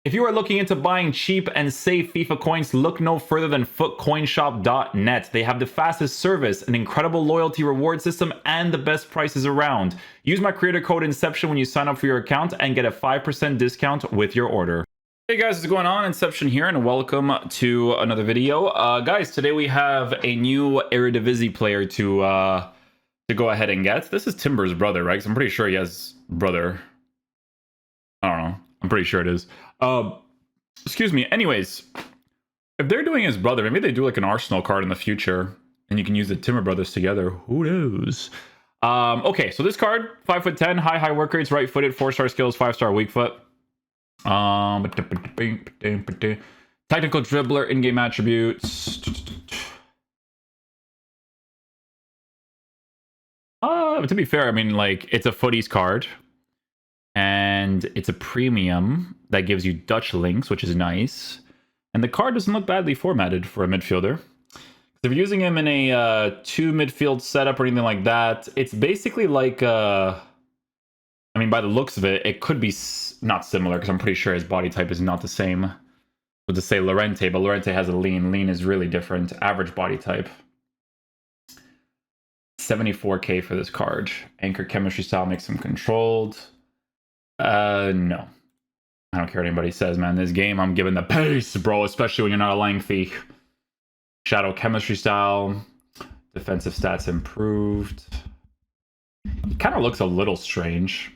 If you are looking into buying cheap and safe FIFA coins, look no further than footcoinshop.net. They have the fastest service, an incredible loyalty reward system, and the best prices around. Use my creator code Inception when you sign up for your account and get a 5% discount with your order. Hey guys, what's going on? Inception here, and welcome to another video. Guys, today we have a new Eredivisie player to go ahead and get. This is Timber's brother, right? 'Cause I'm pretty sure he has brother. I don't know. I'm pretty sure it is. Excuse me. Anyways, if they're doing his brother, maybe they do like an Arsenal card in the future, and you can use the Timber brothers together. Who knows? Okay, so this card, 5'10", high work rates, right-footed, 4-star skills, 5-star weak foot. Technical dribbler, in-game attributes. To be fair, I mean, like, it's a Futties card. And it's a premium that gives you Dutch links, which is nice. And the card doesn't look badly formatted for a midfielder. If you're using him in a 2 midfield setup or anything like that, it's basically like, I mean, by the looks of it, it could be not similar, because I'm pretty sure his body type is not the same. But to say Llorente, but Llorente has a lean. Lean is really different. Average body type. 74k for this card. Anchor chemistry style makes him controlled. No. I don't care what anybody says, man. This game, I'm giving the pace, bro, especially when you're not a lengthy. Shadow chemistry style. Defensive stats improved. He kind of looks a little strange.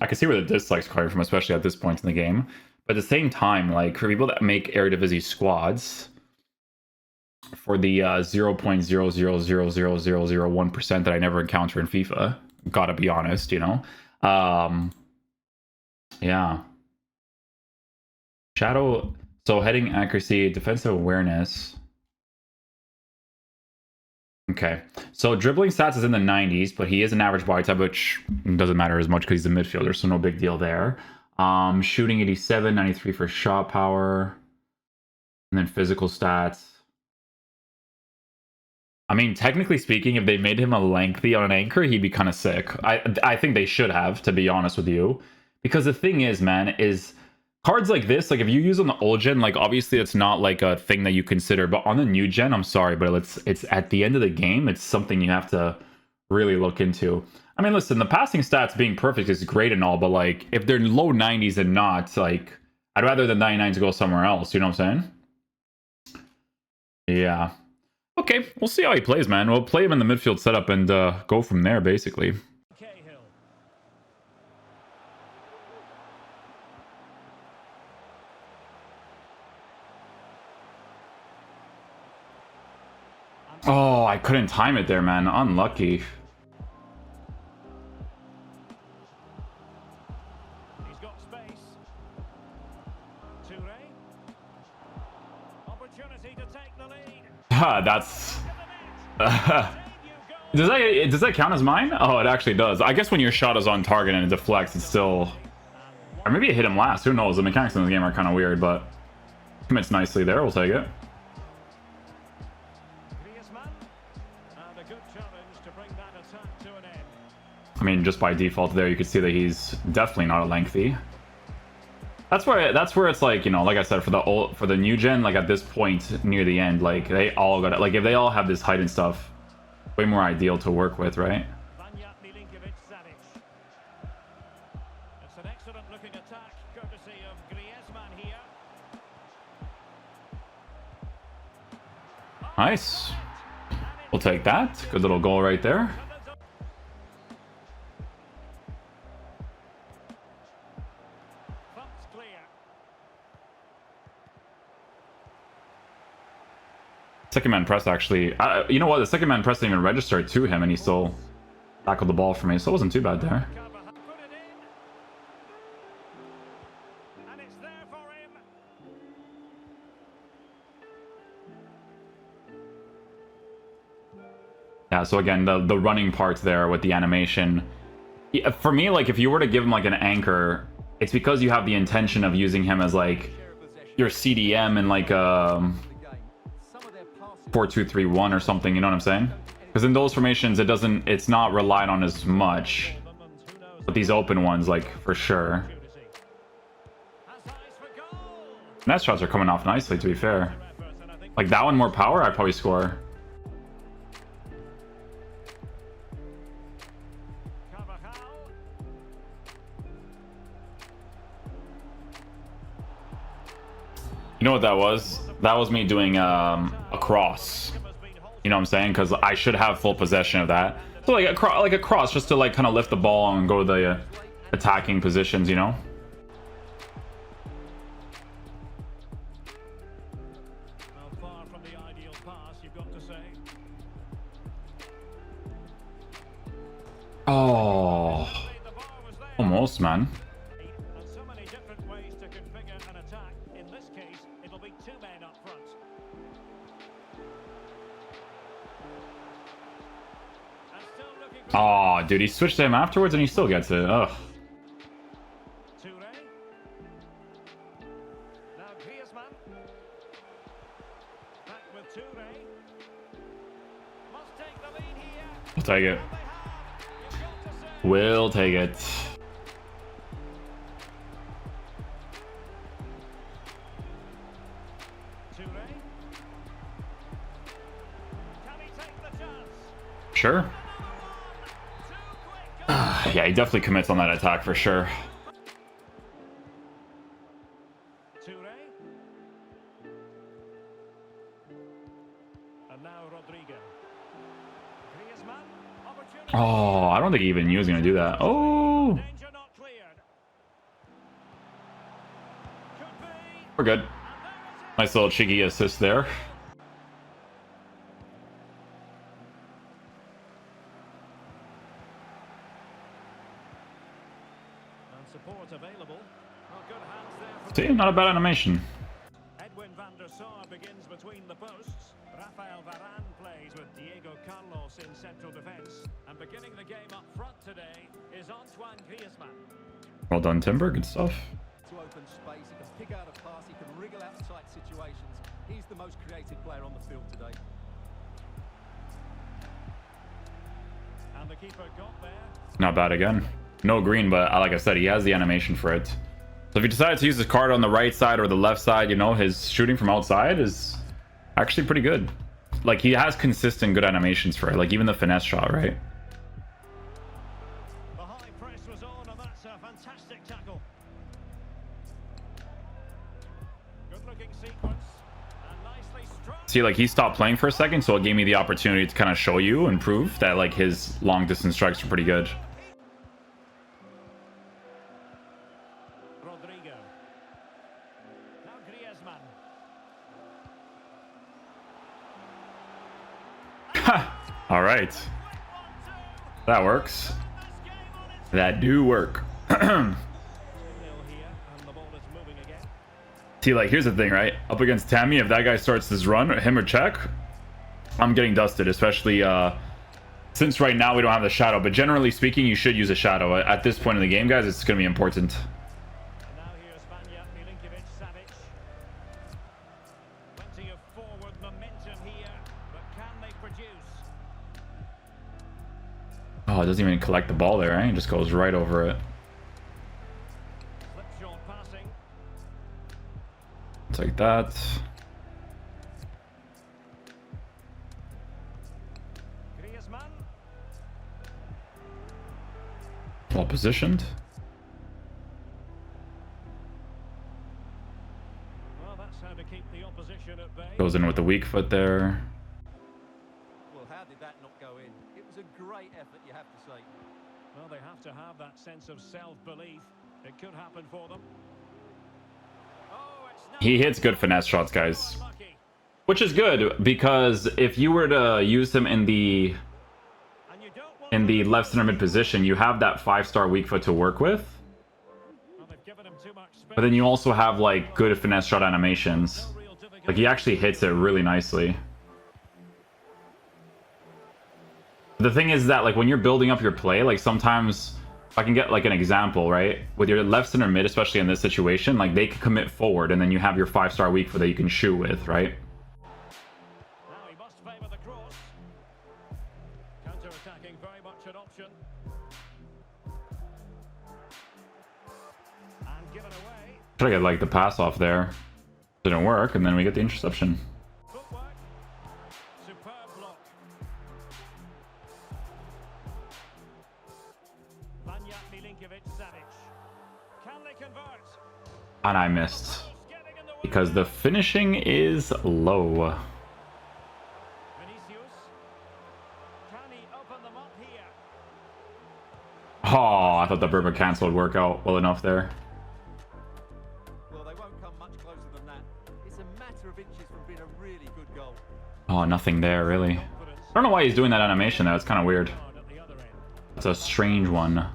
I can see where the dislikes are coming from, especially at this point in the game. But at the same time, like, for people that make Eredivisie squads, for the 0.0000001% that I never encounter in FIFA, gotta be honest, you know? Yeah. Shadow, so heading accuracy, defensive awareness. Okay, so dribbling stats is in the 90s, but he is an average body type, which doesn't matter as much because he's a midfielder, so no big deal there. Shooting 87, 93 for shot power, and then physical stats. I mean, technically speaking, if they made him a lengthy on an anchor, he'd be kind of sick. I think they should have, to be honest with you. Because the thing is, man, is cards like this, like if you use on the old gen, like obviously it's not like a thing that you consider, but on the new gen, I'm sorry, but it's at the end of the game, it's something you have to really look into. I mean, listen, the passing stats being perfect is great and all, but like if they're low 90s and not, like I'd rather the 99s go somewhere else, you know what I'm saying? Yeah. Okay, we'll see how he plays, man. We'll play him in the midfield setup and go from there, basically. Oh, I couldn't time it there, man. Unlucky. He's got space. Toure. Opportunity to take the lead. That's... does that count as mine? Oh, it actually does. I guess when your shot is on target and it deflects, it's still... Or maybe it hit him last. Who knows? The mechanics in this game are kind of weird, but... Commits nicely there. We'll take it. I mean, just by default there, you can see that he's definitely not a lengthy. That's where it's like, you know, like I said, for the new gen, like at this point near the end, like they all got it. Like if they all have this height and stuff, way more ideal to work with, right? It's an excellent looking attack, courtesy of Griezmann here. Nice. We'll take that. Good little goal right there. Second man press actually, you know what, the second man press didn't even register to him and he still tackled the ball for me, so it wasn't too bad there. Yeah, so again, the running part there with the animation. For me, like if you were to give him like an anchor, it's because you have the intention of using him as like your CDM and like 4-2-3-1 or something, you know what I'm saying? Because in those formations, it's not relied on as much. But these open ones, like, for sure. Net shots are coming off nicely, to be fair. Like that one more power, I'd probably score. You know what that was? That was me doing a cross. You know what I'm saying? Because I should have full possession of that. So like a cross, just to like kind of lift the ball and go to the attacking positions, you know? Far from the ideal pass, you've got to say. Oh, almost, man. And so many different ways to configure an attack. In this case, it'll be two men up front. And still looking for Oh, dude, he switched to him afterwards and he still gets it. Ugh. Toure. Now Griezmann. Back with Toure. Must take the lead here. We'll take it. They have. You've got to say. We'll take it. Toure. Can he take the chance? Sure. Too quick. Yeah, he definitely commits on that attack for sure. Toure. And now Rodrigo. Griezmann. Opportunity. Oh, I don't think he even knew he was going to do that. Oh, Danger not cleared. Could be. we're good. And there it is. Nice little cheeky assist there. And support available. Well, good hands there for See, not a bad animation. Edwin van der Sar begins between the posts. Rafael Varane plays with Diego Carlos in central defence. And beginning the game up front today is Antoine Griezmann. Well done, Timber. Good stuff. To open space, he can pick out a pass, he can wriggle out tight situations. He's the most creative player on the field today. And the keeper got there. Not bad again. No green, but like I said, he has the animation for it. So if he decided to use his card on the right side or the left side, you know, his shooting from outside is actually pretty good. Like, he has consistent good animations for it. Like, even the finesse shot, right? The high press was on, and that's a fantastic tackle. Good looking sequence. And nicely struck. See, like, he stopped playing for a second, so it gave me the opportunity to kind of show you and prove that, like, his long distance strikes are pretty good. Rodrigo. Now Griezmann. All right. That works. That do work. 0-0 here, and the ball is moving again. See, like, here's the thing, right? Up against Tammy, if that guy starts this run, him or Check, I'm getting dusted, especially since right now we don't have the shadow. But generally speaking, you should use a shadow. At this point in the game, guys, it's going to be important. And now here's Vanya Milinkovic-Savic. Plenty of forward momentum here, but can they produce? Oh, it doesn't even collect the ball there, right? It just goes right over it. Slipshod passing. Take that. Griezmann. Well positioned. Well, that's how to keep the opposition at bay. Goes in with the weak foot there. Well, how did that not go in? It was a great effort, you have to say. Well, they have to have that sense of self-belief. It could happen for them. Oh, it's not He hits good finesse shots, guys. lucky. Which is good, because if you were to use him in the And you don't want left center mid position, you have that 5-star weak foot to work with. Well, they've given him too much space. But then you also have, like, good finesse shot animations. No real difficulty. Like, he actually hits it really nicely. The thing is that, like, when you're building up your play, like, sometimes, if I can get, like, an example, right? With your left center mid, especially in this situation, like, they can commit forward, and then you have your 5-star weak foot that you can shoot with, right? Now he must favour the cross. Counter-attacking, very much an option. And given away. Try to get, like, the pass off there. Didn't work, and then we get the interception. Footwork. Superb block. Vanya Milinkovic-Savic. Can they convert? And I missed. Getting in the way. Because the finishing is low. Vinicius. Can he open them up here? Oh, I thought the Burma cancel would work out well enough there. Well, they won't come much closer than that. It's a matter of inches from being a really good goal. Oh, nothing there, really. I don't know why he's doing that animation, though. It's kind of weird. At the other end. It's a strange one. Trying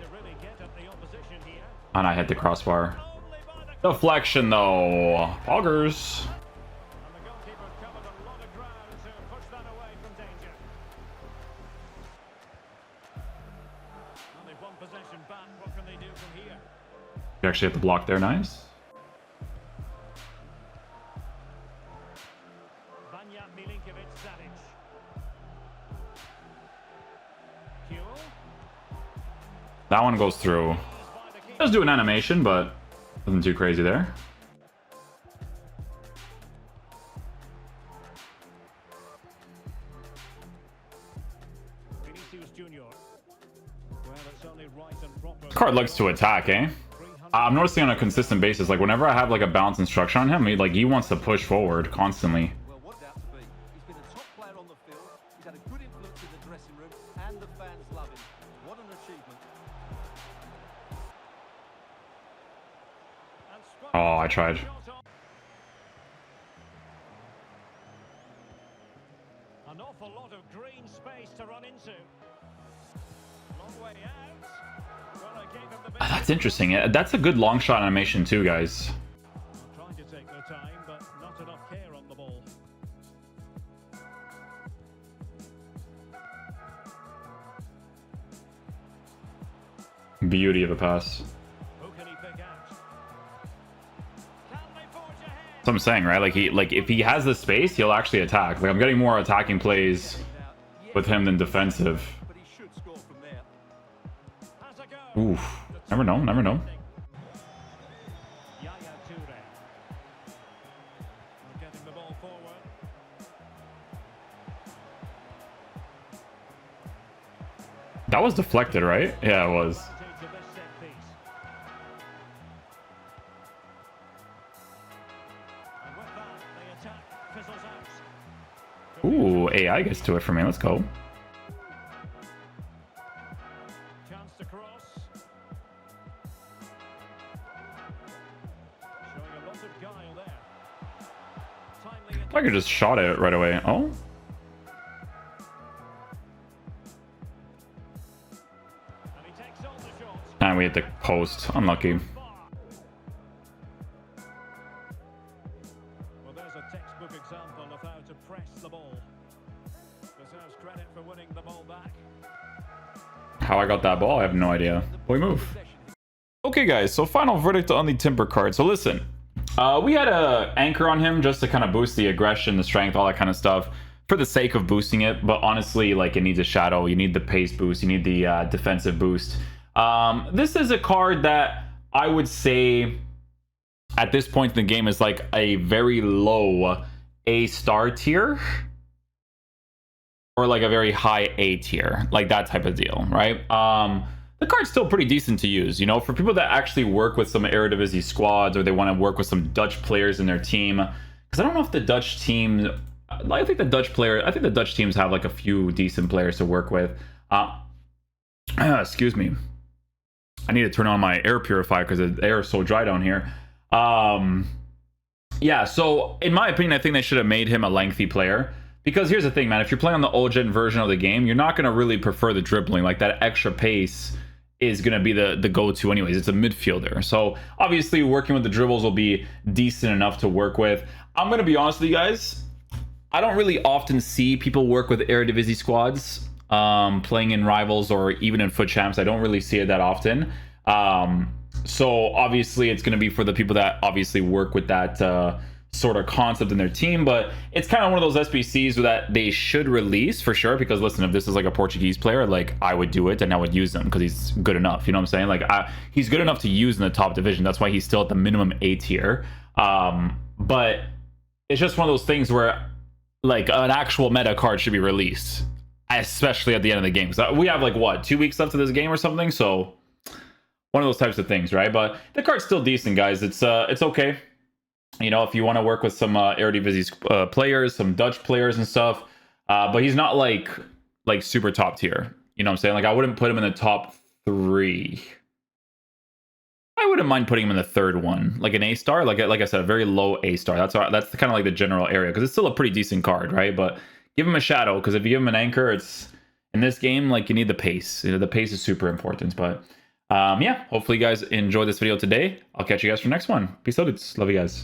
to really get at the opposition here. And I hit the crossbar. Only by the Deflection, though. Poggers. And the goalkeeper covered a lot of ground to push that away from danger. Only one possession back. What can they do from here? You actually hit the block there. Nice. Vanya Milinkovic-Savic. Huel. That one goes through. Does do an animation, but nothing too crazy there. Vinicius Junior. Well, it's only right and proper. Card likes to attack, eh? I'm noticing on a consistent basis, like whenever I have like a balance instruction on him, he wants to push forward constantly. Well, what doubt to be? He's been a top player on the field. He's had a good influence in the dressing room, and the fans love him. What an achievement. And swung Oh, I tried. shot on. An awful lot of green space to run into. Long way out. Well, I gave him the best. That's interesting. That's a good long shot animation too, guys. Trying to take their time, but not enough care on the ball. Beauty of a pass. Who can he pick out? Can they forge ahead? That's what I'm saying, right? Like if he has the space, he'll actually attack. Like I'm getting more attacking plays with him than defensive. But he should score from there. Has a go. Oof. Never know. Never know. Yaya Toure. Getting the ball forward. That was deflected, right? Yeah, it was. Advantage of this set piece. And with that, the attack fizzles out. Ooh, AI gets to it for me. Let's go. Chance to cross. Showing a lot of guile there. Timely I could just shot it right away. Oh, and he takes on the shot. and we hit the post. Unlucky. Well, there's a textbook example of how to press the ball. Deserves credit for winning the ball back. How I got that ball, I have no idea. We move. Okay, guys, so final verdict on the Timber card. So listen, we had a anchor on him just to kind of boost the aggression, the strength, all that kind of stuff for the sake of boosting it. But honestly, like, it needs a shadow. You need the pace boost. You need the defensive boost. This is a card that I would say at this point in the game is like a very low A star tier, or like a very high A tier, like that type of deal, right? The card's still pretty decent to use, you know, for people that actually work with some Eredivisie squads, or they want to work with some Dutch players in their team. Because I don't know if the Dutch team, I think the Dutch teams have like a few decent players to work with. Excuse me. I need to turn on my air purifier because the air is so dry down here. Yeah, so in my opinion, I think they should have made him a lengthy player. Because here's the thing, man. If you're playing on the old-gen version of the game, you're not going to really prefer the dribbling. Like, that extra pace is going to be the go-to anyways. It's a midfielder. So, obviously, working with the dribbles will be decent enough to work with. I'm going to be honest with you guys. I don't really often see people work with Eredivisie squads playing in Rivals or even in Foot Champs. I don't really see it that often. So, obviously, it's going to be for the people that obviously work with that sort of concept in their team, but it's kind of one of those SBCs that they should release for sure, because listen, if this is like a Portuguese player, like I would do it and I would use him because he's good enough, you know what I'm saying? Like he's good enough to use in the top division. That's why he's still at the minimum A tier. But it's just one of those things where like an actual meta card should be released, especially at the end of the game, because we have like what, 2 weeks left of this game or something, so one of those types of things, right? But the card's still decent, guys. It's okay. You know, if you want to work with some Eredivisie players, some Dutch players and stuff, but he's not like super top tier. You know what I'm saying? Like I wouldn't put him in the top 3. I wouldn't mind putting him in the 3rd one, like an A star, like I said, a very low A star. That's kind of like the general area, because it's still a pretty decent card, right? But give him a shadow, because if you give him an anchor, it's in this game like you need the pace. You know, the pace is super important. But yeah, hopefully you guys enjoyed this video today. I'll catch you guys for the next one. Peace out. Love you guys.